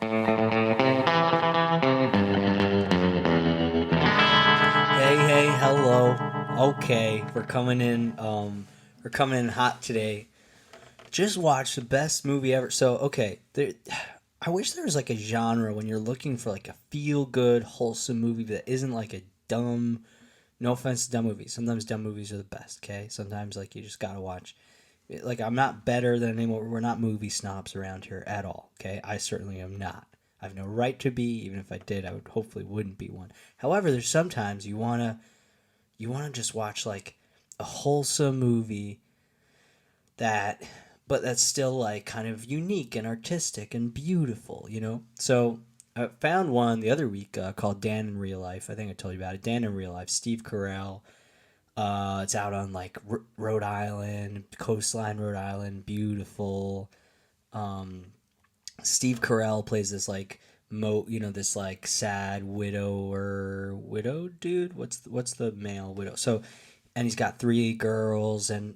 Hey, hey, hello. Okay, we're coming in. We're coming in hot today. Just watched the best movie ever. So, okay, I wish there was like a genre when you're looking for like a feel-good, wholesome movie that isn't like a dumb. No offense to dumb movies. Sometimes dumb movies are the best. Okay, sometimes like you just gotta watch. Like I'm not better than anyone. We're not movie snobs around here at all. Okay, I certainly am not. I have no right to be. Even if I did, I would hopefully wouldn't be one. However, there's sometimes you want to just watch like a wholesome movie that but that's still like kind of unique and artistic and beautiful, you know. So I found one the other week called Dan in Real Life. I think I told you about it. Dan in Real Life, Steve Carell. It's out on like Rhode Island, coastline Rhode Island, beautiful. um Steve Carell plays this like this like sad widow dude. What's the male widow? So, and he's got three girls, and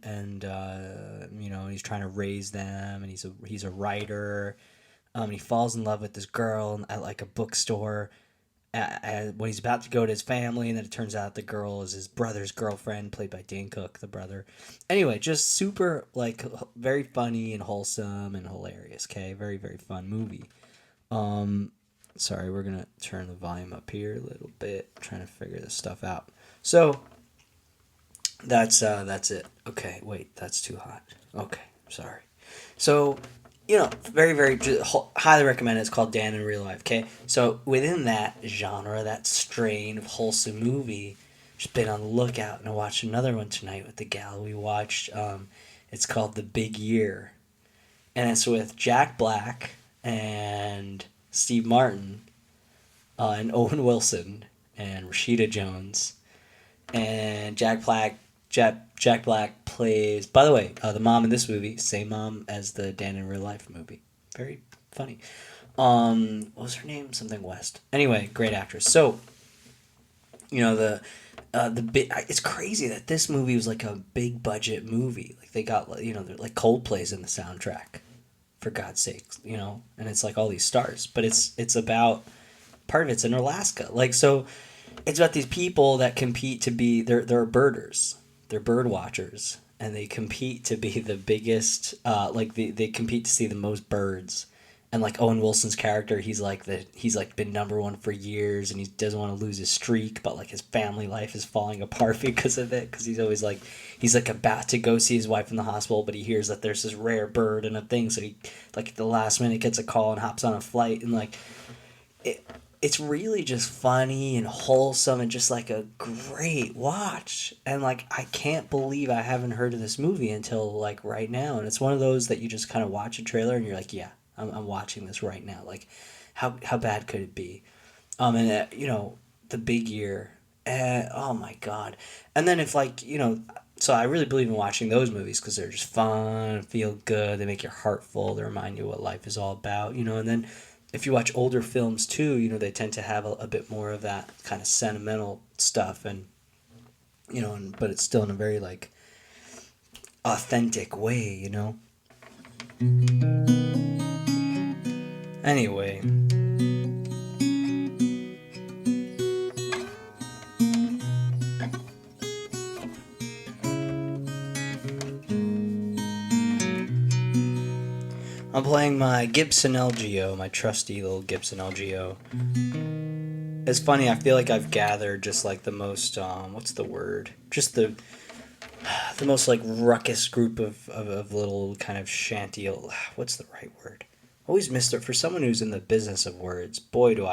he's trying to raise them, and he's a writer. And he falls in love with this girl at like a bookstore. When he's about to go to his family, and then it turns out the girl is his brother's girlfriend, played by Dane Cook, the brother. Anyway, just super like very funny and wholesome and hilarious. Okay, very very fun movie. Um, Sorry, we're gonna turn the volume up here a little bit. Trying to figure this stuff out. So that's it. Okay, wait, that's too hot. Okay, sorry. So, very, very highly recommend it. It's called Dan in Real Life. Okay, so within that genre, that strain of wholesome movie, just been on the lookout, and I watched another one tonight with the gal we watched. It's called The Big Year, and it's with Jack Black and Steve Martin, and Owen Wilson and Rashida Jones, and Jack Black plays. By the way, the mom in this movie, same mom as the Dan in Real Life movie. Very funny. What was her name? Something West. Anyway, great actress. So, the big. It's crazy that this movie was like a big budget movie. Like they got like Coldplay's in the soundtrack. For God's sakes, and it's like all these stars, but it's about part of it's in Alaska. Like so, it's about these people that compete to be they're birders, they're bird watchers, and they compete to be the biggest. They compete to see the most birds, and like Owen Wilson's character, he's like been number one for years, and he doesn't want to lose his streak, but like his family life is falling apart because of it, because he's like about to go see his wife in the hospital, but he hears that there's this rare bird and a thing, so he like at the last minute gets a call and hops on a flight, and like it it's really just funny and wholesome and just like a great watch. And like I can't believe I haven't heard of this movie until like right now. And it's one of those that you just kind of watch a trailer and you're like, yeah, I'm watching this right now. Like how bad could it be? The Big Year. Oh my god. And then if so I really believe in watching those movies because they're just fun, feel good, they make your heart full, they remind you what life is all about, and then if you watch older films too, they tend to have a bit more of that kind of sentimental stuff, and but it's still in a very like authentic way. Anyway, I'm playing my Gibson LGO, my trusty little Gibson LGO. It's funny, I feel like I've gathered just like the most what's the word? Just the most like ruckus group of little kind of shanty, what's the right word? Always missed it for someone who's in the business of words. Boy do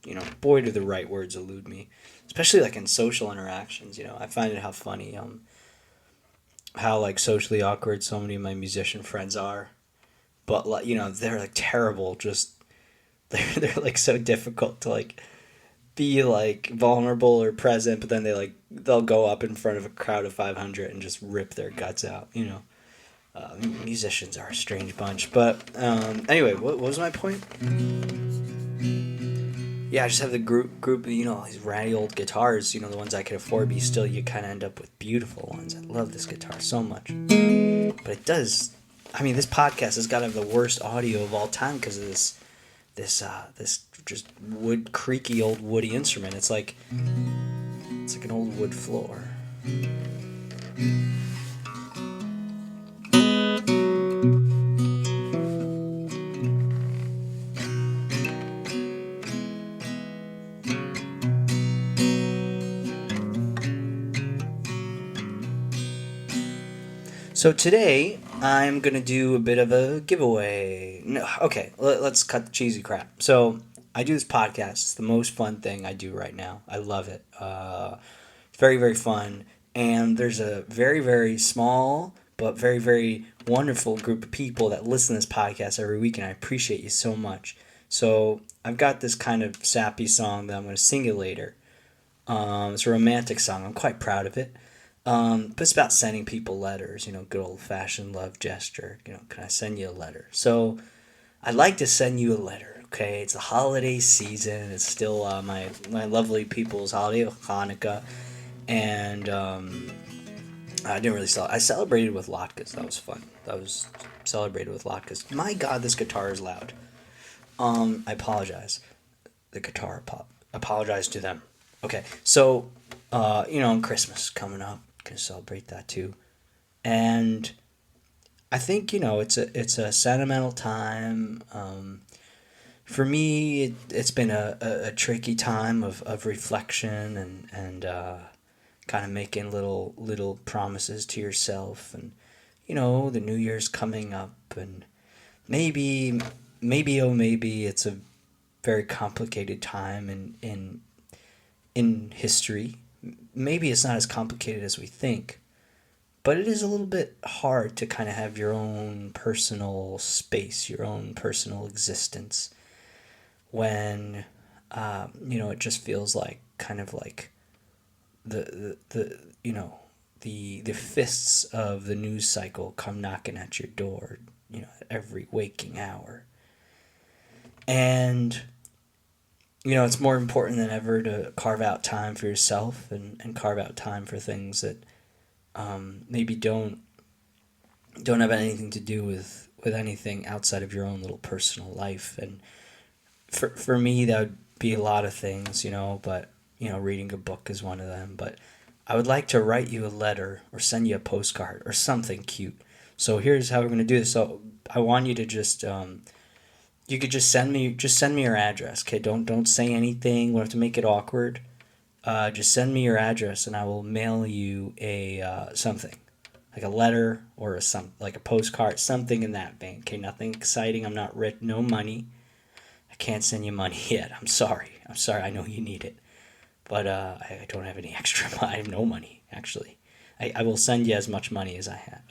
the right words elude me, especially like in social interactions. I find it how funny how like socially awkward so many of my musician friends are, but like they're like terrible. Just they're like so difficult to like be like vulnerable or present, but then they'll go up in front of a crowd of 500 and just rip their guts out. Musicians are a strange bunch, but anyway, what was my point? Yeah, I just have the group these ratty old guitars, the ones I could afford, but you kind of end up with beautiful ones. I love this guitar so much, but it does. I mean, this podcast has got to have the worst audio of all time because of this this just creaky old woody instrument. It's like an old wood floor. So today I'm gonna do a bit of a giveaway. No, okay, let's cut the cheesy crap. So I do this podcast. It's the most fun thing I do right now. I love it. It's very very fun, and there's a very very small but very very wonderful group of people that listen to this podcast every week, and I appreciate you so much. So I've got this kind of sappy song that I'm gonna sing you later. It's a romantic song. I'm quite proud of it. But it's about sending people letters, good old fashioned love gesture. Can I send you a letter? So I'd like to send you a letter. Okay, it's the holiday season. It's still my lovely people's holiday of Hanukkah, and I didn't really I celebrated with latkes. That was fun. That was celebrated with latkes. My God, this guitar is loud. I apologize. The guitar apologize to them. Okay, so on Christmas coming up, gonna celebrate that too, and I think it's a sentimental time. For me, it's been a tricky time of reflection and kind of making little promises to yourself, and the New Year's coming up, and maybe it's a very complicated time in history. Maybe it's not as complicated as we think, but it is a little bit hard to kind of have your own personal space, your own personal existence when it just feels like kind of like the fists of the news cycle come knocking at your door, at every waking hour. And it's more important than ever to carve out time for yourself and carve out time for things that maybe don't have anything to do with anything outside of your own little personal life. And for me, that would be a lot of things, but, reading a book is one of them. But I would like to write you a letter or send you a postcard or something cute. So here's how we're going to do this. So I want you to just... you could just send me your address. Okay, don't say anything. We don't have to make it awkward. Just send me your address, and I will mail you a something, like a letter or like a postcard, something in that vein. Okay, nothing exciting. I'm not rich. No money. I can't send you money yet. I'm sorry. I know you need it, but I don't have any extra money. I have no money actually. I will send you as much money as I have.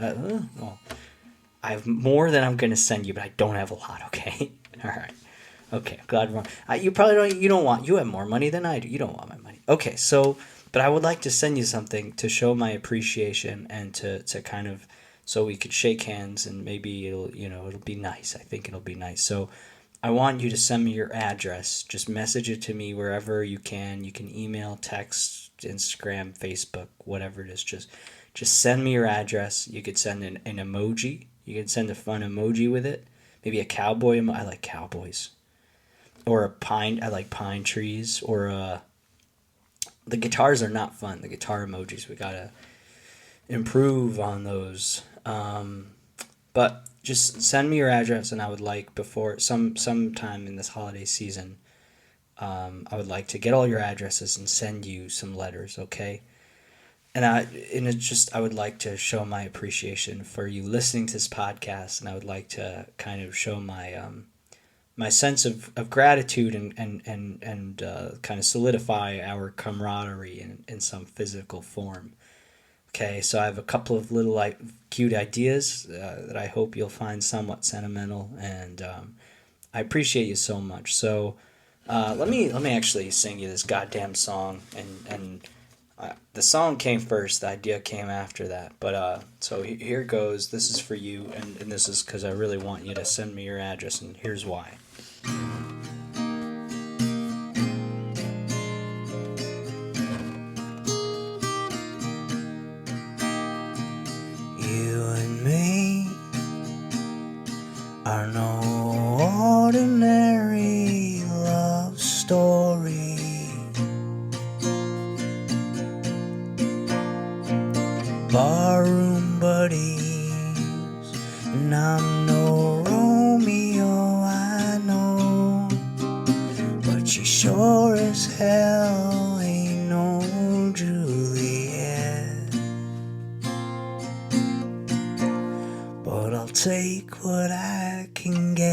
Well, I have more than I'm gonna send you, but I don't have a lot. Okay. All right. Okay. Glad we're on. You probably don't. You have more money than I do. You don't want my money. Okay. So, but I would like to send you something to show my appreciation and to kind of so we could shake hands and maybe it'll be nice. I think it'll be nice. So, I want you to send me your address. Just message it to me wherever you can. You can email, text, Instagram, Facebook, whatever it is. Just send me your address. You could send an emoji. You can send a fun emoji with it. Maybe a cowboy. I like cowboys. Or a pine. I like pine trees. Or the guitars are not fun. The guitar emojis. We gotta improve on those. But just send me your address, and I would like before sometime in this holiday season. I would like to get all your addresses and send you some letters. Okay. I would like to show my appreciation for you listening to this podcast, and I would like to kind of show my my sense of gratitude and kind of solidify our camaraderie in some physical form. Okay, so I have a couple of little cute ideas that I hope you'll find somewhat sentimental, and I appreciate you so much. So let me actually sing you this goddamn song, and the song came first, the idea came after that. But so here goes. This is for you, and this is because I really want you to send me your address, and here's why. You and me are no ordinary sure as hell ain't no Juliet. But I'll take what I can get.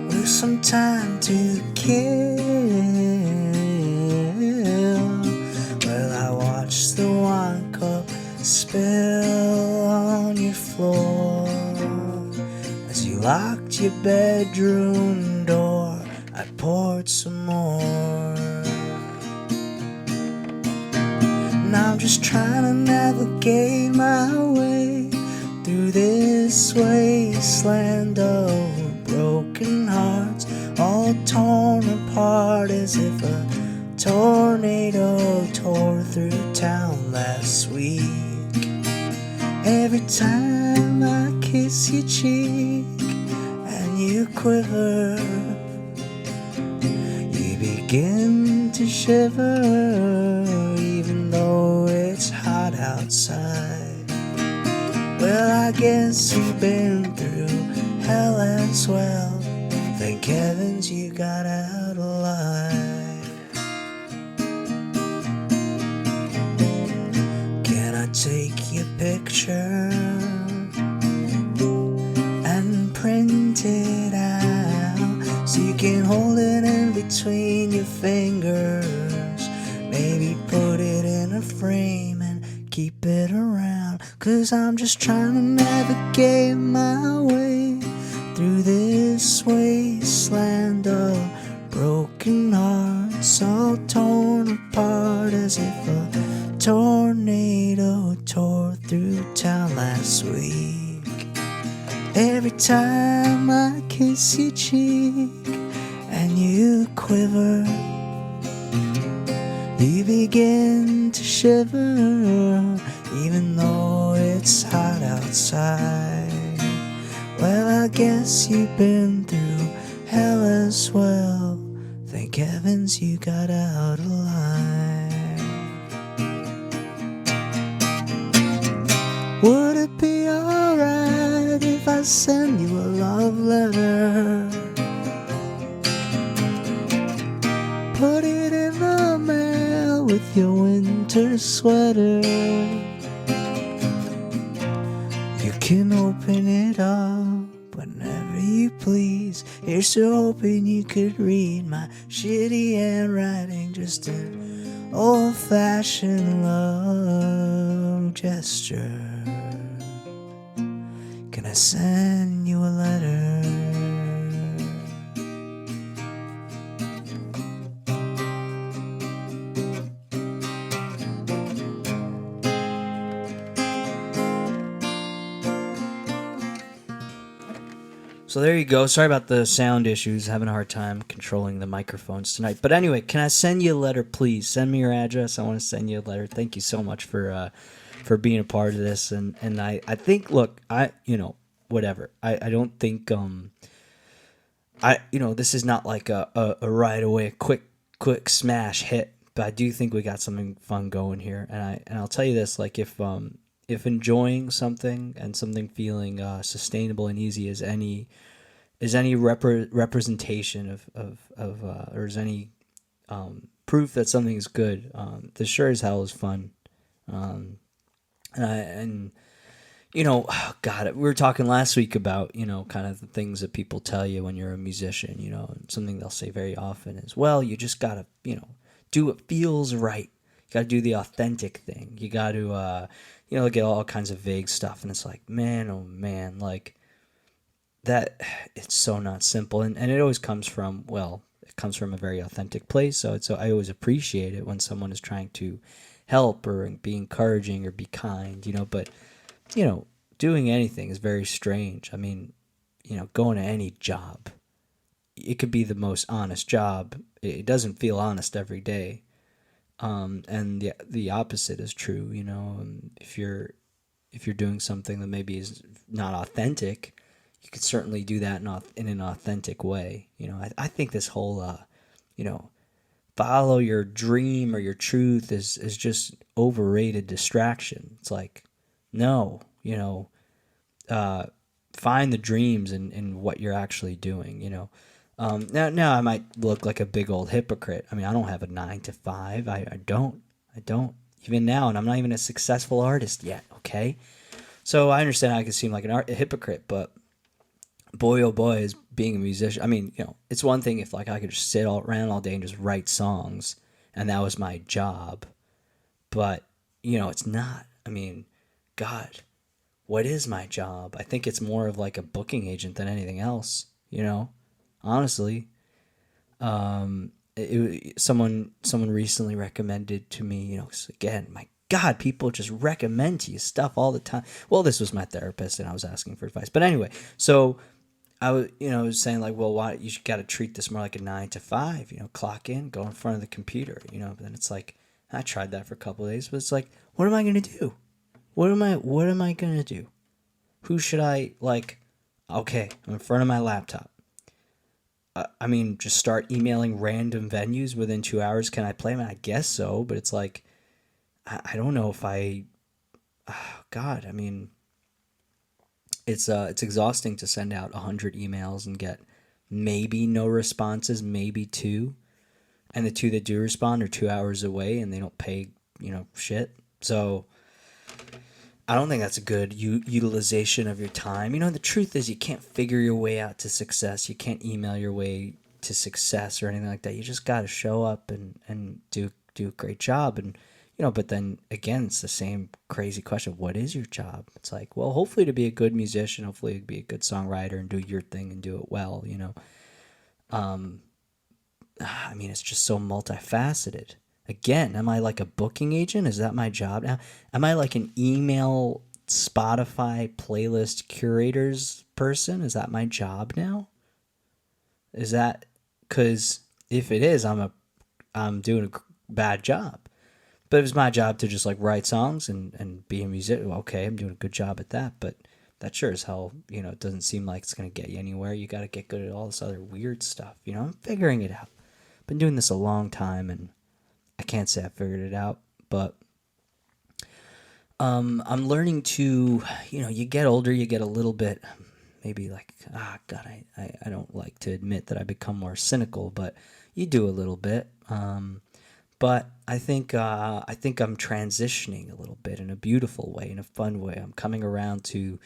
With some time to kill, well, I watched the wine cup spill on your floor. As you locked your bedroom door, I poured some more. And I'm just trying to navigate my way through this wasteland of broken hearts, all torn apart as if a tornado tore through town last week. Every time I kiss your cheek and you quiver, you begin to shiver, even though it's hot outside. Well, I guess you've been through hell as well. Thank heavens you got out alive. Can I take your picture and print it out so you can hold it in between your fingers? Maybe put it in a frame and keep it around. 'Cause I'm just trying to navigate my way through this wasteland of broken hearts, all torn apart as if a tornado tore through town last week. Every time I kiss your cheek and you quiver, you begin to shiver, even though it's hot outside. Well, I guess you've been through hell as well. Thank heavens you got out alive. Would it be alright if I send you a love letter? Put it in the mail with your winter sweater. You can open it up whenever you please. Here's to hoping you could read my shitty handwriting. Just an old-fashioned love gesture. Can I send you a letter? So there you go. Sorry about the sound issues. Having a hard time controlling the microphones tonight. But anyway, can I send you a letter, please? Send me your address. I want to send you a letter. Thank you so much for being a part of this. And I think, look, whatever. I don't think this is not like a right away quick smash hit. But I do think we got something fun going here. And I'll tell you this, like if enjoying something and something feeling sustainable and easy is any representation of or is any proof that something is good, this sure as hell is fun. God, we were talking last week about kind of the things that people tell you when you're a musician. And something they'll say very often is, well, you just gotta do what feels right. You gotta do the authentic thing. You gotta get all kinds of vague stuff, and it's like, man, oh man, like that. It's so not simple, and it always comes from a very authentic place. So I always appreciate it when someone is trying to help or be encouraging or be kind. But doing anything is very strange. I mean, going to any job, it could be the most honest job. It doesn't feel honest every day. And the opposite is true. If you're doing something that maybe is not authentic, you could certainly do that in an authentic way. I think this whole follow your dream or your truth is just overrated distraction. It's like, no, find the dreams in what you're actually doing, now I might look like a big old hypocrite. I mean, I don't have a 9 to 5. I don't even now, and I'm not even a successful artist yet. Okay, so I understand I can seem like a hypocrite, but boy, oh boy, is being a musician. I mean, it's one thing if like I could just sit around all day and just write songs, and that was my job. But it's not. I mean, God, what is my job? I think it's more of like a booking agent than anything else. Honestly, someone recently recommended to me. 'Cause again, my God, people just recommend to you stuff all the time. Well, this was my therapist, and I was asking for advice. But anyway, so was saying like, well, why you got to treat this more like a 9 to 5. Clock in, go in front of the computer. But then it's like I tried that for a couple of days, but it's like, what am I gonna do? What am I gonna do? Who should I like? Okay, I'm in front of my laptop. I mean, just start emailing random venues within 2 hours. Can I play them? I guess so, but it's like, I don't know if I. Oh, God, I mean, it's exhausting to send out 100 emails and get maybe no responses, maybe two, and the two that do respond are 2 hours away and they don't pay shit. So I don't think that's a good utilization of your time. The truth is you can't figure your way out to success. You can't email your way to success or anything like that. You just got to show up and do a great job. And, but then again, it's the same crazy question. What is your job? It's like, well, hopefully to be a good musician, hopefully to be a good songwriter and do your thing and do it well, I mean, it's just so multifaceted. Again, am I like a booking agent? Is that my job now? Am I like an email Spotify playlist curators person? Is that my job now? Is that because if it is, I'm doing a bad job. But if it's my job to just like write songs and be a musician, okay, I'm doing a good job at that. But that sure as hell, it doesn't seem like it's gonna get you anywhere. You got to get good at all this other weird stuff. I'm figuring it out. Been doing this a long time and I can't say I figured it out, but I'm learning to, you get older, you get a little bit, maybe like, God, I don't like to admit that I become more cynical, but you do a little bit. But I think I'm transitioning a little bit in a beautiful way, in a fun way. I'm coming around to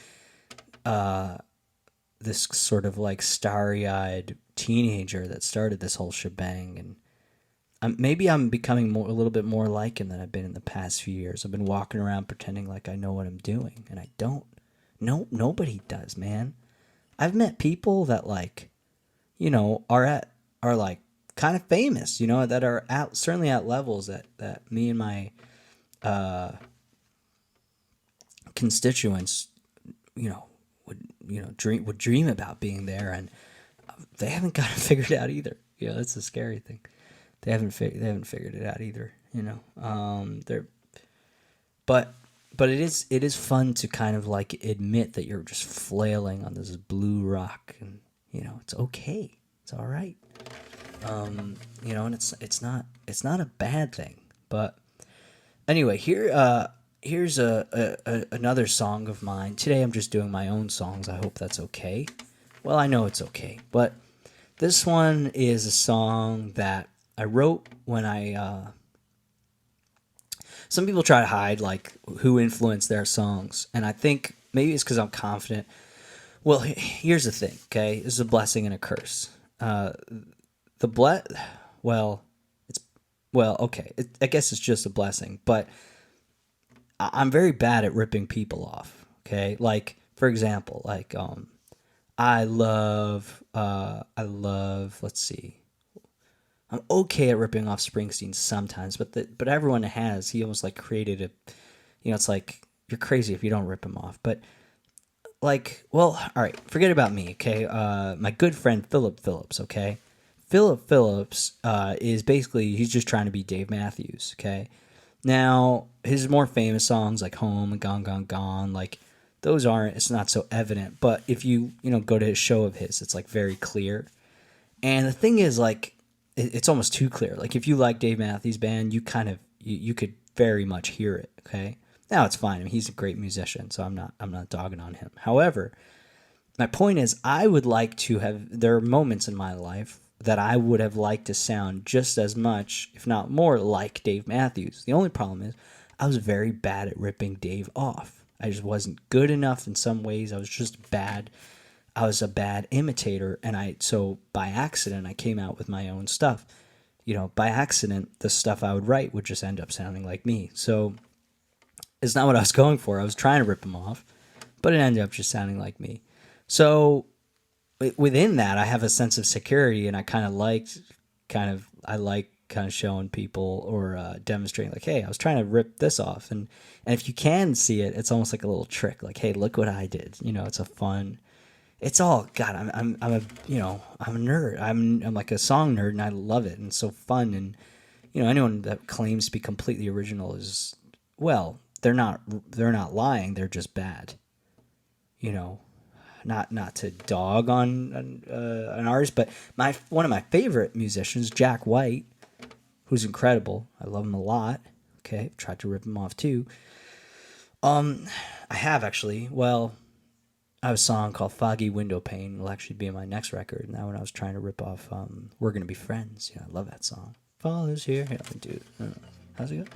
this sort of like starry-eyed teenager that started this whole shebang, and maybe I'm becoming a little bit more like him than I've been in the past few years. I've been walking around pretending like I know what I'm doing, and I don't. No, nobody does, man. I've met people that like, are like kind of famous, that are certainly at levels that me and my constituents, would dream about being there, and they haven't got it figured out either. That's the scary thing. They haven't figured it out either. They're, but it is fun to kind of like admit that you're just flailing on this blue rock, and it's okay, it's all right. And it's not a bad thing. But anyway, here's another song of mine. Today I'm just doing my own songs. I hope that's okay. Well, I know it's okay, but this one is a song that I wrote when some people try to hide like who influenced their songs, and I think maybe it's because I'm confident. Well, here's the thing, okay? This is a blessing and a curse. Okay. I guess it's just a blessing, but I'm very bad at ripping people off. Okay, like for example, like I love. Let's see. I'm okay at ripping off Springsteen sometimes, but everyone has. He almost like created a, it's like you're crazy if you don't rip him off. But like, well, all right, forget about me, okay? My good friend Phillip Phillips, okay? Phillip Phillips is basically he's just trying to be Dave Matthews, okay? Now his more famous songs like Home and Gone Gone Gone, like those aren't. It's not so evident, but if you go to a show of his, it's like very clear. And the thing is, like, it's almost too clear. Like if you like Dave Matthews Band, you kind of you could very much hear it. Okay, now it's fine. I mean, he's a great musician, so I'm not dogging on him. However, my point is, I would like to have. There are moments in my life that I would have liked to sound just as much, if not more, like Dave Matthews. The only problem is, I was very bad at ripping Dave off. I just wasn't good enough in some ways. I was just bad. I was a bad imitator, and so by accident I came out with my own stuff. By accident, the stuff I would write would just end up sounding like me. So it's not what I was going for. I was trying to rip him off, but it ended up just sounding like me. So within that, I have a sense of security, and I like kind of showing people or demonstrating, like, hey, I was trying to rip this off, and if you can see it, it's almost like a little trick, like, hey, look what I did. It's a fun. It's all God. I'm a nerd. I'm like a song nerd, and I love it, and it's so fun. And anyone that claims to be completely original is, well, they're not. They're not lying. They're just bad. Not to dog on an artist, but one of my favorite musicians, Jack White, who's incredible. I love him a lot. Okay, tried to rip him off too. I have actually. Well, I have a song called "Foggy Window Pane." It'll actually be in my next record. And that one I was trying to rip off. "We're Gonna Be Friends." I love that song. Fall is here. Yeah, dude. How's it go?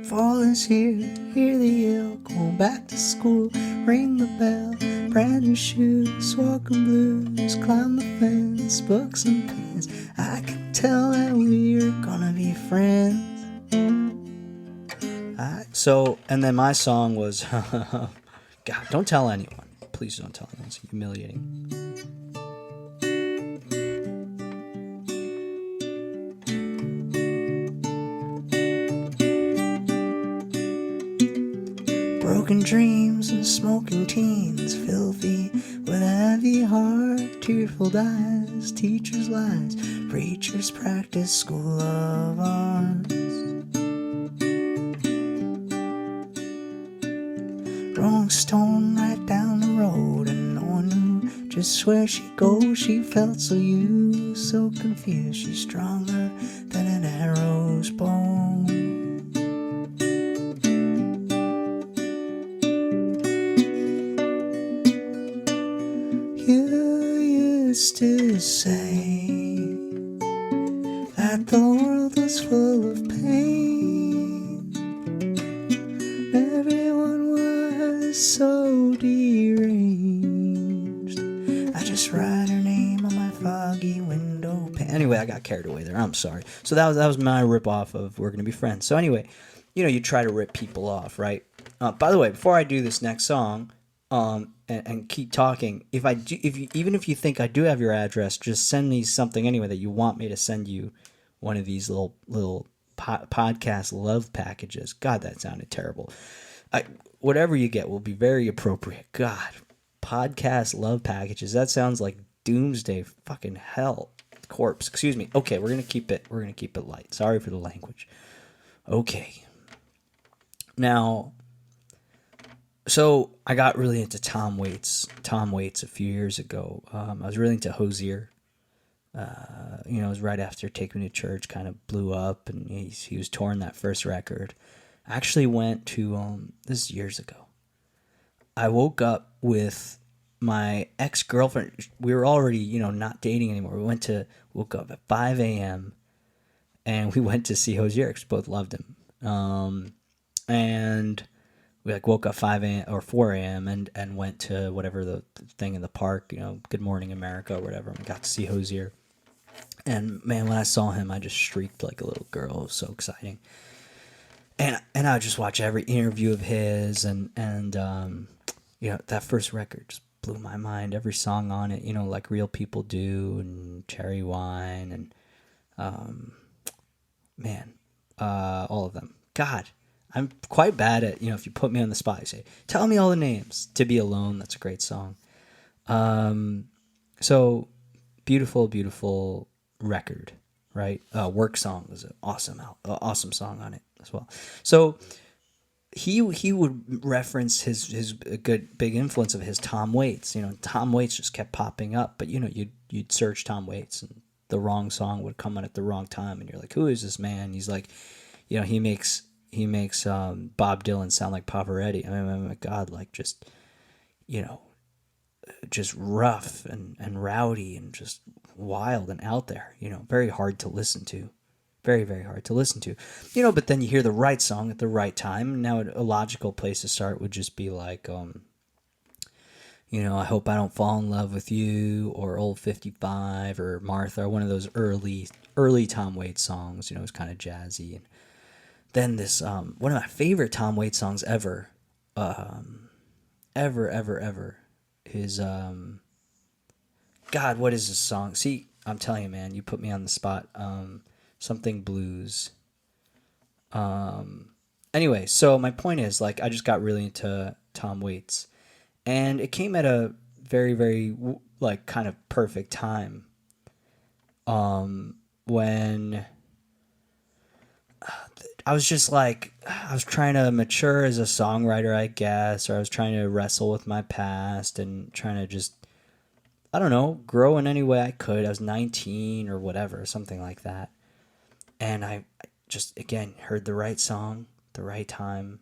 Fall is here, hear the yell, going back to school, ring the bell, brand new shoes, walking blues, climb the fence, books and pens. I can tell that we're gonna be friends. And then my song was, God, don't tell anyone. Please don't tell anyone. It's humiliating. Broken dreams and smoking teens, filthy with a heavy heart, tearful eyes, teachers' lies, preachers' practice, school of arts. Rolling stone right down the road, and no one knew just where she'd go. She felt so used, so confused. She's stronger than an arrow's bone. You used to say that the world was full of pain. Everyone was so deranged. I just write her name on my foggy window pane. Anyway, I got carried away there. I'm sorry. So that was my rip-off of "We're Gonna Be Friends." So anyway, you try to rip people off, right? By the way, before I do this next song, and keep talking, even if you think I do have your address, just send me something anyway that you want me to send you, one of these little podcast love packages. God, that sounded terrible. Whatever you get will be very appropriate. God, podcast love packages. That sounds like doomsday fucking hell. Corpse. Excuse me. Okay, we're gonna keep it light. Sorry for the language. Okay. Now, so I got really into Tom Waits a few years ago. I was really into Hozier. It was right after "Take Me to Church" kind of blew up, and he was touring that first record. I actually went to, this is years ago. I woke up with my ex-girlfriend. We were already, not dating anymore. Woke up at 5 a.m. and we went to see Hozier because we both loved him. And we woke up 5 a.m. or 4 a.m. and went to whatever the thing in the park, Good Morning America or whatever, and got to see Hozier. And man, when I saw him, I just shrieked like a little girl. It was so exciting. And I would just watch every interview of his, and that first record just blew my mind. Every song on it, like "Real People Do" and "Cherry Wine" and all of them. God, I'm quite bad at, if you put me on the spot, you say, tell me all the names. "To Be Alone," that's a great song. So beautiful, beautiful record, right? "Work Song" was an awesome song on it as well. So he would reference his good big influence of his, Tom Waits. Tom Waits just kept popping up, but you'd search Tom Waits and the wrong song would come on at the wrong time, and you're like, who is this man? He's like, he makes Bob Dylan sound like Pavarotti. I mean, my God, like, just you know, just rough and rowdy and just wild and out there, very hard to listen to. Very, very hard to listen to. But then you hear the right song at the right time. Now, a logical place to start would just be like, I Hope I Don't Fall in Love with You, or Old 55, or Martha, or one of those early Tom Waits songs. It's kind of jazzy. And then this, one of my favorite Tom Waits songs ever, ever, is, God, what is this song? See, I'm telling you, man, you put me on the spot. Something blues. Anyway, so my point is, like, I just got really into Tom Waits, and it came at a very, very, like, kind of perfect time. When I was just like, I was trying to mature as a songwriter, I guess, or I was trying to wrestle with my past and trying to just, I don't know, grow in any way I could. I was 19 or whatever, something like that. And I just, again, heard the right song, the right time,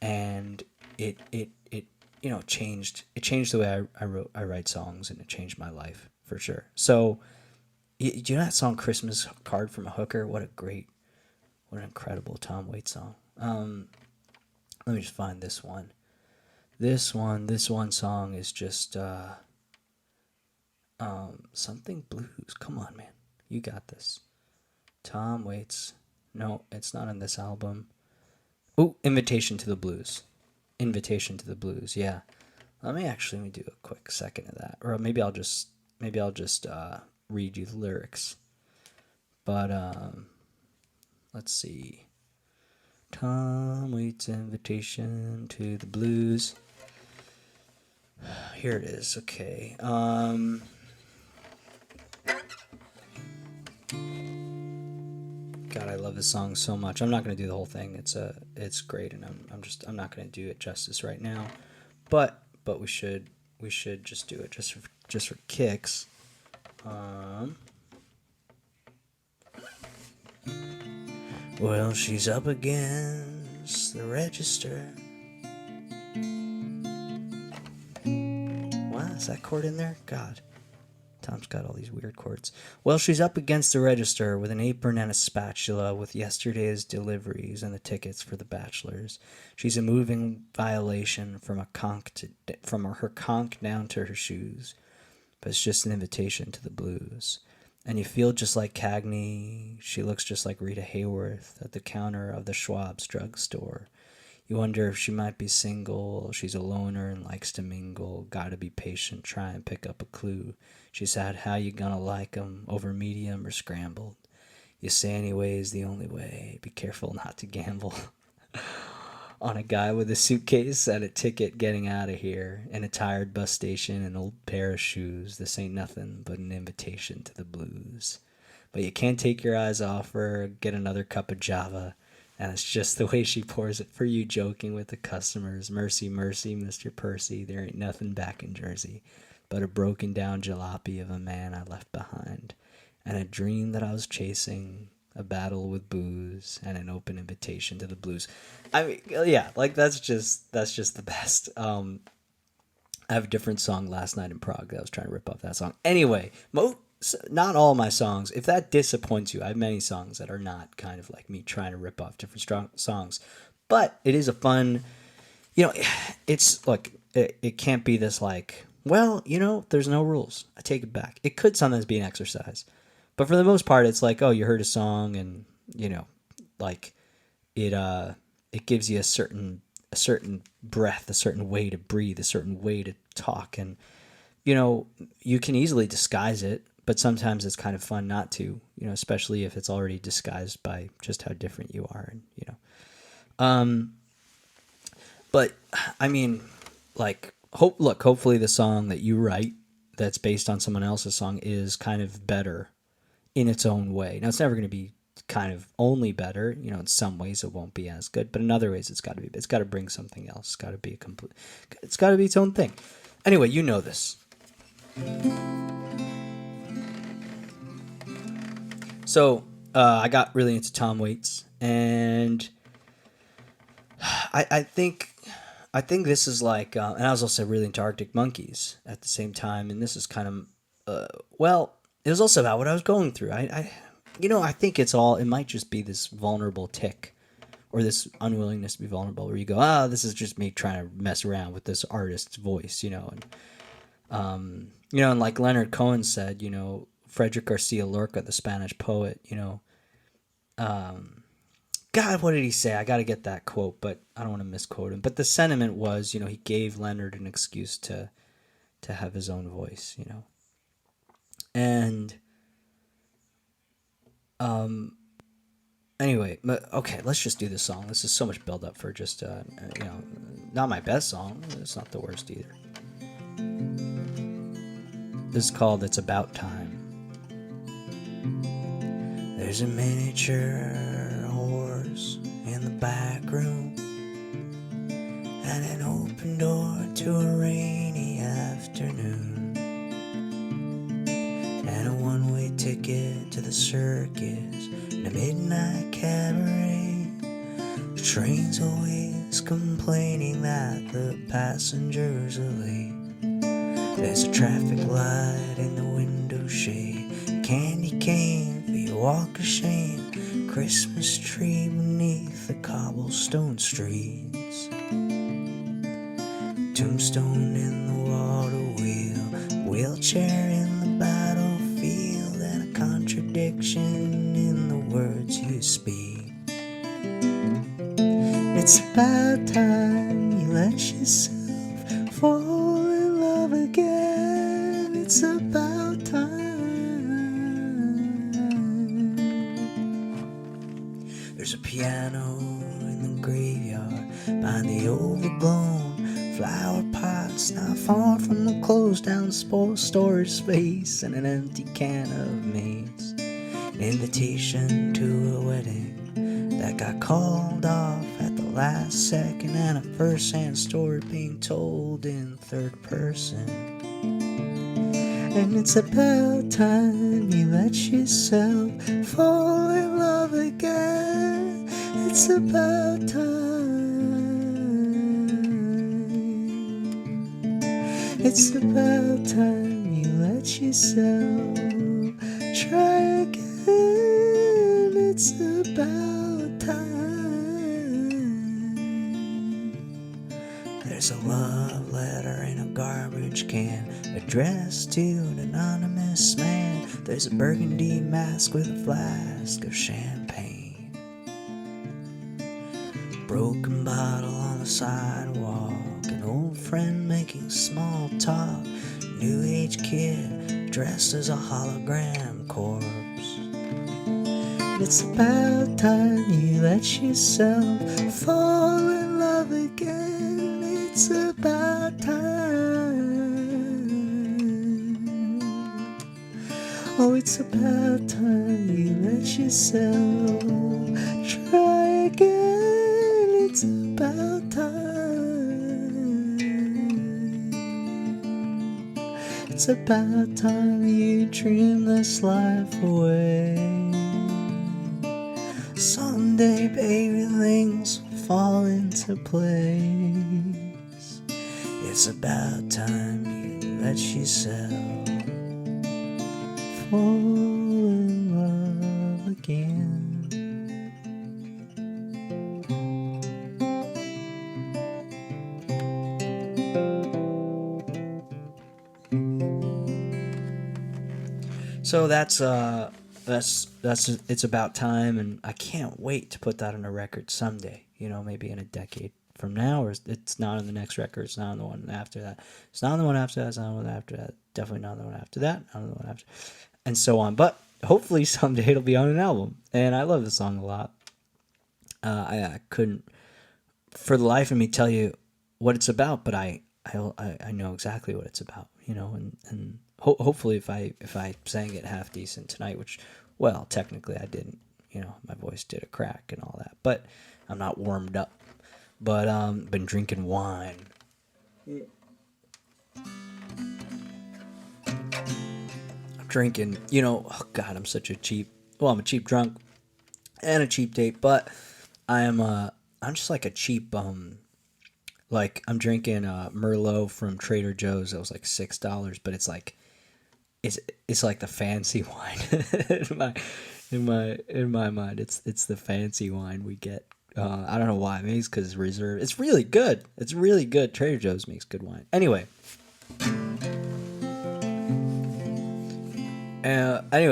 and it changed. It changed the way I write songs, and it changed my life for sure. So, you know that song "Christmas Card from a Hooker"? What an incredible Tom Waits song. Let me just find this one. This one song is just something blues. Come on, man, you got this. Tom Waits. No, it's not on this album. Oh, Invitation to the Blues. Invitation to the Blues. Yeah. Let me do a quick second of that, or maybe I'll just read you the lyrics. But let's see. Tom Waits' Invitation to the Blues. Here it is. Okay. God, I love this song so much. I'm not going to do the whole thing. It's great, and I'm not going to do it justice right now. But we should just do it just for kicks. Well, she's up against the register. Wow, is that chord in there? God. Tom's got all these weird chords. Well, she's up against the register with an apron and a spatula with yesterday's deliveries and the tickets for the bachelors. She's a moving violation from her conch down to her shoes. But it's just an invitation to the blues. And you feel just like Cagney. She looks just like Rita Hayworth at the counter of the Schwab's drugstore. You wonder if she might be single. She's a loner and likes to mingle. Gotta be patient, try and pick up a clue. She said, how you gonna like 'em, over medium or scrambled? You say anyway is the only way. Be careful not to gamble on a guy with a suitcase and a ticket getting out of here. In a tired bus station, an old pair of shoes. This ain't nothing but an invitation to the blues. But you can't take your eyes off her. Get another cup of Java. And it's just the way she pours it for you, joking with the customers. Mercy, mercy, Mr. Percy, there ain't nothing back in Jersey but a broken down jalopy of a man I left behind, and a dream that I was chasing, a battle with booze, and an open invitation to the blues. I mean, yeah, like that's just the best. I have a different song, Last Night in Prague, that I was trying to rip off that song. Anyway, not all my songs. If that disappoints you, I have many songs that are not kind of like me trying to rip off different strong songs. But it is a fun, it's like, it can't be this like, well, there's no rules. I take it back. It could sometimes be an exercise. But for the most part, it's like, oh, you heard a song and, like it gives you a certain breath, a certain way to breathe, a certain way to talk. And, you can easily disguise it, but sometimes it's kind of fun not to, especially if it's already disguised by just how different you are. And, but I mean, like, hopefully the song that you write that's based on someone else's song is kind of better in its own way. Now, it's never going to be kind of only better. In some ways it won't be as good, but in other ways it's got to bring something else. It's got to be it's got to be its own thing. Anyway, you know this. So I got really into Tom Waits, and I think I think this is like, and I was also really into Arctic Monkeys at the same time, and this is kind of, well, it was also about what I was going through. I think it might just be this vulnerable tick, or this unwillingness to be vulnerable, where you go, this is just me trying to mess around with this artist's voice, and like Leonard Cohen said, Frederick Garcia Lorca, the Spanish poet, God, what did he say? I got to get that quote, but I don't want to misquote him. But the sentiment was, he gave Leonard an excuse to have his own voice, And anyway, okay, let's just do this song. This is so much build up for just not my best song. It's not the worst either. This is called "It's About Time." There's a miniature horse in the back room, and an open door to a rainy afternoon, and a one-way ticket to the circus and a midnight cabaret. The train's always complaining that the passengers are late. There's a traffic light in the window shade, candy cane for your walk of shame, Christmas tree beneath the cobblestone streets, tombstone in the water wheel, wheelchair in the battlefield, and a contradiction in the words you speak. It's about time you let yourself fall in love again. It's about time. There's a piano in the graveyard behind the overblown flower pots, not far from the closed down storage space, and an empty can of maize. An invitation to a wedding that got called off at the last second, and a first-hand story being told in third person. And it's about time you let yourself fall in love again. It's about time. It's about time you let yourself try again. It's about time. There's a love letter in a garbage can addressed to an anonymous man. There's a burgundy mask with a flask of champagne, broken bottle on the sidewalk, an old friend making small talk, new age kid dressed as a hologram corpse. It's about time you let yourself fall in love again. It's about time. Oh, it's about time you let yourself try again. It's about time. It's about time you dream this life away. Someday, baby, things will fall into place. It's about time you let yourself fall in love again. So that's it's about time, and I can't wait to put that on a record someday. Maybe in a decade from now, or it's not on the next record. It's not on the one after that. It's not on the one after that. It's not on the one after that. Definitely not on the one after that. Not on the one after, and so on. But hopefully someday it'll be on an album. And I love the song a lot. I couldn't, for the life of me, tell you what it's about, but I know exactly what it's about. And hopefully if I sang it half decent tonight, which, well, technically I didn't. My voice did a crack and all that, but I'm not warmed up. But been drinking wine. I'm drinking, oh God, I'm such a cheap. Well, I'm a cheap drunk and a cheap date, but I'm just like a cheap Like I'm drinking Merlot from Trader Joe's. It was like $6, but it's it's like the fancy wine in my mind. It's the fancy wine we get. I don't know why. Maybe it's because it's reserved. It's really good. It's really good. Trader Joe's makes good wine. Anyway,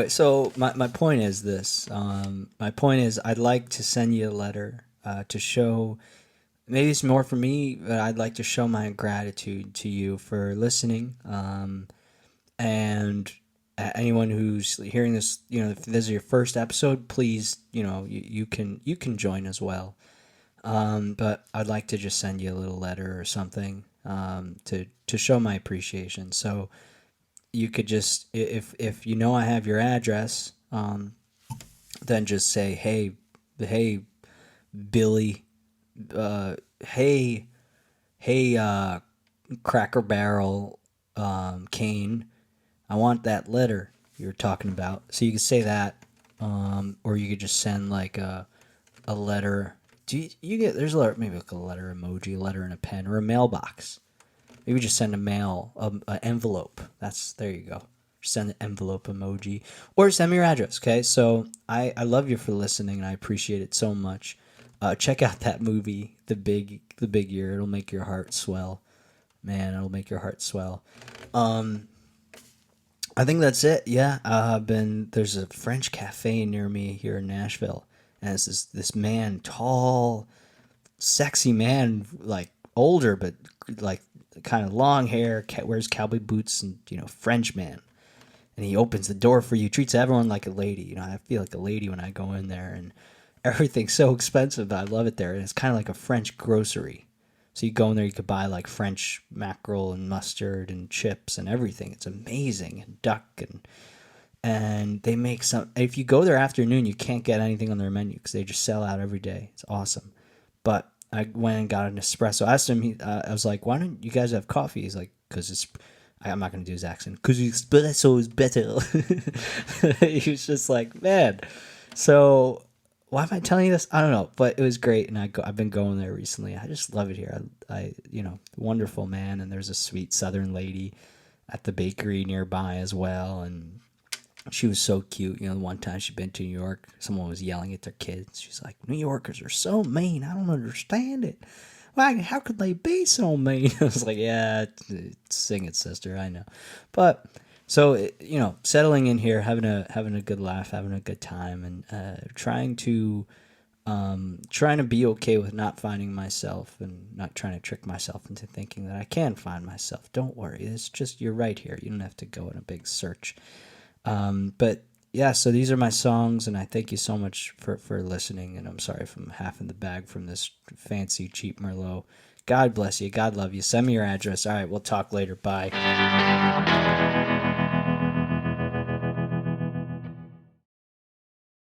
so my point is this. My point is I'd like to send you a letter to show. Maybe it's more for me, but I'd like to show my gratitude to you for listening. And anyone who's hearing this, if this is your first episode, please, you can join as well. But I'd like to just send you a little letter or something to show my appreciation. So you could just, if I have your address, then just say, hey, Billy, hey, Cracker Barrel, Kane, I want that letter you're talking about. So you could say that, or you could just send like a letter. You get there's a letter, maybe like a letter emoji, a letter in a pen, or a mailbox. Maybe just send an envelope. There you go. Send an envelope emoji, or send me your address. Okay, so I love you for listening, and I appreciate it so much. Check out that movie, The Big Year. It'll make your heart swell, man. It'll make your heart swell. I think that's it. Yeah, there's a French cafe near me here in Nashville, and it's this man, tall, sexy man, like older but like kind of long hair, wears cowboy boots, and French man. And he opens the door for you, treats everyone like a lady. I feel like a lady when I go in there, and everything's so expensive, but I love it there. And it's kind of like a French grocery. So you go in there, you could buy like French mackerel and mustard and chips and everything. It's amazing, and duck and they make some. If you go there afternoon, you can't get anything on their menu because they just sell out every day. It's awesome. But I went and got an espresso. I asked him. I was like, "Why don't you guys have coffee?" He's like, "Because it's." I'm not gonna do his accent. Because espresso is better. He was just like, man. So why am I telling you this? I don't know, but it was great, and I've been going there recently. I just love it here. I wonderful man, and there's a sweet Southern lady at the bakery nearby as well, and she was so cute. The one time she'd been to New York, someone was yelling at their kids. She's like, "New Yorkers are so mean. I don't understand it. Why? How could they be so mean?" I was like, "Yeah, sing it, sister. I know." But so settling in here, having a good laugh, having a good time, and trying to be okay with not finding myself, and not trying to trick myself into thinking that I can find myself. Don't worry, it's just you're right here. You don't have to go on a big search. But yeah, so these are my songs, and I thank you so much for listening. And I'm sorry if I'm half in the bag from this fancy cheap Merlot. God bless you. God love you. Send me your address. All right, we'll talk later. Bye.